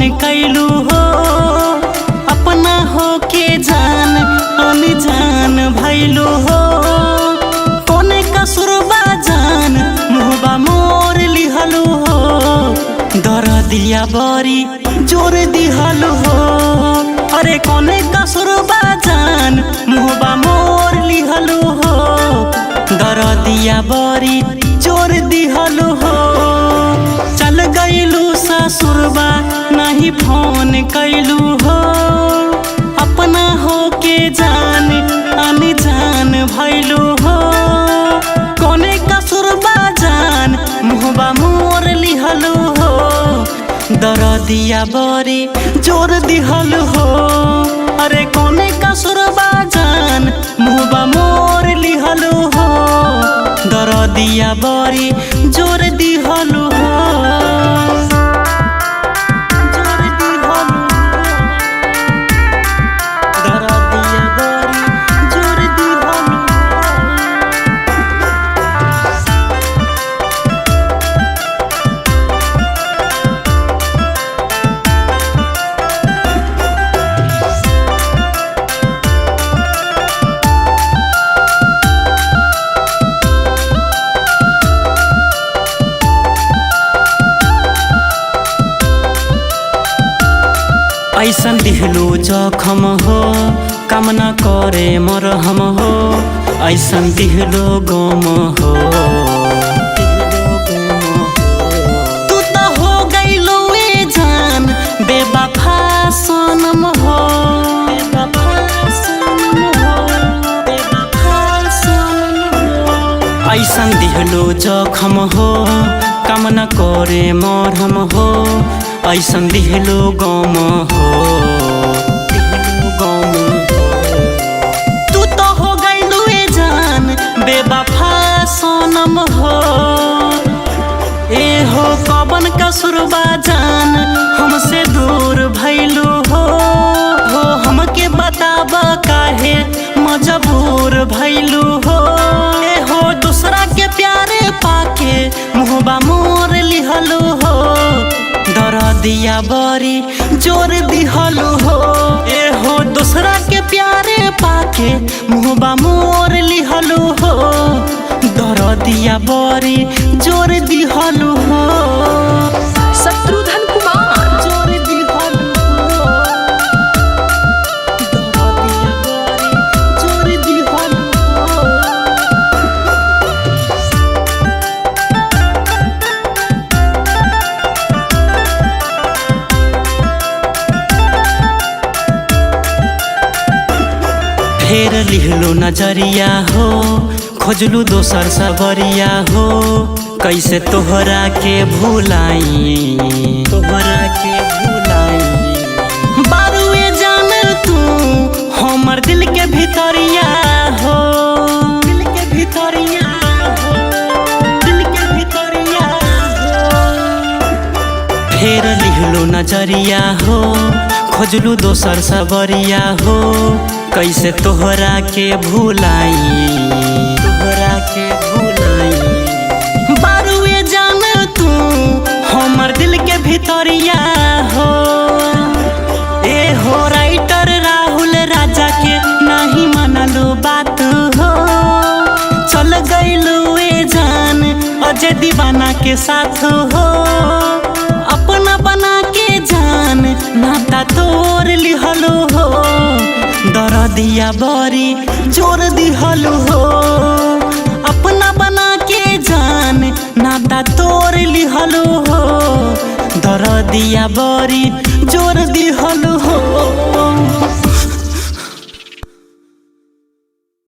कैलू हो, अपना हो के जान अनजान भैलू हो। कोने कसुरबा जान मुहबा मोर लिहलू हो, दरदिया बरी जोर दिहलू हो। अरे कोने कसुरबा जान मुहबा मोर लिहलू हो, दरदिया बरी जोर दिहलू हो। चल गईलू ससुरबा नहीं फोन कैलू हो, अपना हो के जान अनजान भैलू हो। कोने कसुरबा जान मुहबा मोर लिहलू हो, दरदिया बरी जोर दिहलू हो। अरे कोने कसुरबा जान मुहबा मोर लिहलू हो, दरदिया बरी जोर दिहलू हो। ऐसन दिहलू जखम हो, कामना करे मरहम हो। ऐसन दिहलो गम हो, तू तो हो गईलू ए जान बेवफा सनम हो। ऐसन दिहलो जखम हो, कामना करे मरहम हो। ऐसन दिहलो गम हो, तू तो हो गईलू ए जान बेवफा सनम हो। ए हो कवन कसुरबा जान हमसे दूर भैलू हो, हमके बताबा काहे मजबूर भैलू हो। ए हो दूसरा के प्यारे पाके मुहबा मोर लिहलू हो, दरदिया बरी जोर दिहलू हो। ए हो दूसरा के प्यारे पाके मुहबा मोर लिहलू हो, दरदिया बरी जोर दिहलू हो। शत्रुघ्न कुमार जोर दिहलू हो, दरदिया बरी जोर दिहलू हो। फेर लिहलो नजरिया हो, खोजलू दोसर सबरिया हो। कैसे तोहरा के भुलाई, तोहरा के भुलाई। बारुए जान तू हमर दिल के भितरिया हो, दिल के भितरिया हो, दिल के भितरिया हो। फेर लिहलो नजरिया हो, खोजलू दोसर सबरिया हो। कैसे तोहरा के भुलाई, तोहरा के भुलाई। बारुए जान तू हमर दिल के भितरिया हो। ए हो राइटर राहुल राजा के नहीं मनलो बात हो, चल गईलू ए जान अजय दीवाना के साथ हो। अपना बना के जान नाता तोड़ लिहलू हो, दरदिया बरी जोर दिहलू हो। अपना बना के जान नाता तोड़ लिहलू हो, दरदिया बरी जोर दिहलू हो।